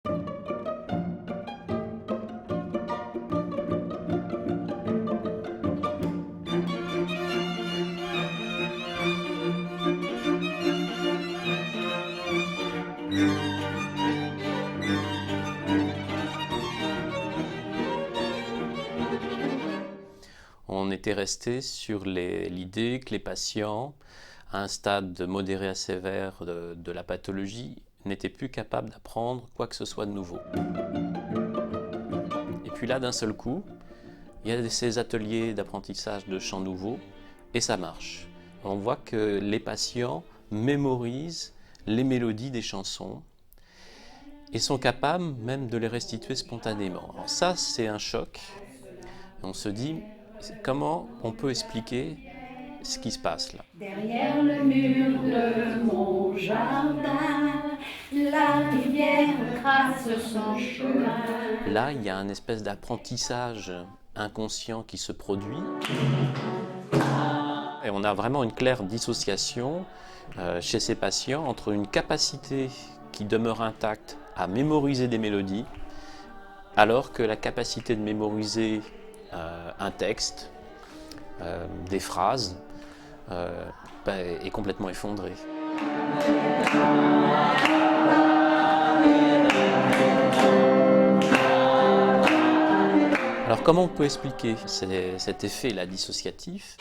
On était resté sur l'idée que les patients, à un stade modéré à sévère de la pathologie, n'étaient plus capables d'apprendre quoi que ce soit de nouveau. Et puis là, d'un seul coup, il y a ces ateliers d'apprentissage de chants nouveaux et ça marche. On voit que les patients mémorisent les mélodies des chansons et sont capables même de les restituer spontanément. Alors ça, c'est un choc. On se dit, comment on peut expliquer ce qui se passe là? Derrière le mur de mon jardin, la rivière trace son chemin. Là, il y a un espèce d'apprentissage inconscient qui se produit. Et on a vraiment une claire dissociation chez ces patients entre une capacité qui demeure intacte à mémoriser des mélodies, alors que la capacité de mémoriser un texte, des phrases, est complètement effondrée. Alors comment on peut expliquer cet effet-là dissociatif?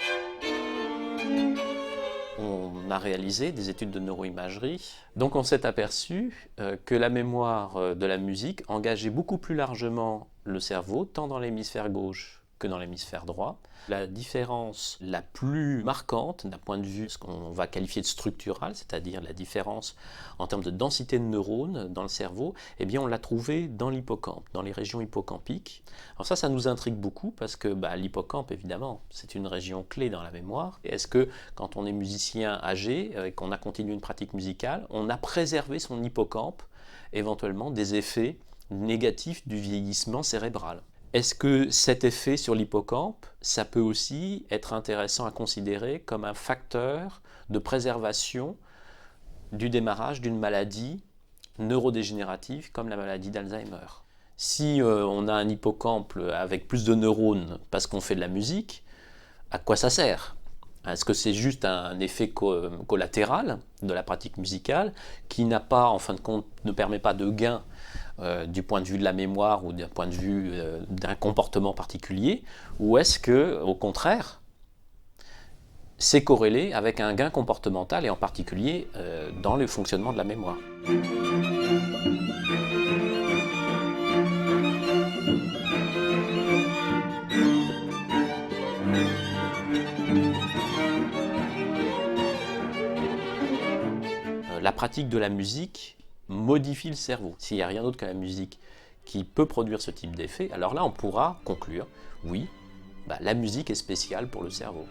On a réalisé des études de neuroimagerie, donc on s'est aperçu que la mémoire de la musique engageait beaucoup plus largement le cerveau, tant dans l'hémisphère gauche que dans l'hémisphère droit. La différence la plus marquante d'un point de vue ce qu'on va qualifier de structural, c'est-à-dire la différence en termes de densité de neurones dans le cerveau, eh bien on l'a trouvée dans l'hippocampe, dans les régions hippocampiques. Alors ça nous intrigue beaucoup parce que l'hippocampe, évidemment, c'est une région clé dans la mémoire. Et est-ce que quand on est musicien âgé et qu'on a continué une pratique musicale, on a préservé son hippocampe, éventuellement des effets négatifs du vieillissement cérébral? Est-ce que cet effet sur l'hippocampe, ça peut aussi être intéressant à considérer comme un facteur de préservation du démarrage d'une maladie neurodégénérative comme la maladie d'Alzheimer? Si on a un hippocampe avec plus de neurones parce qu'on fait de la musique, à quoi ça sert? Est-ce que c'est juste un effet collatéral de la pratique musicale qui n'a pas, en fin de compte, ne permet pas de gain du point de vue de la mémoire ou d'un point de vue d'un comportement particulier, ou est-ce que, au contraire, c'est corrélé avec un gain comportemental et en particulier dans le fonctionnement de la mémoire? La pratique de la musique modifie le cerveau. S'il n'y a rien d'autre que la musique qui peut produire ce type d'effet, alors là on pourra conclure, oui, la musique est spéciale pour le cerveau.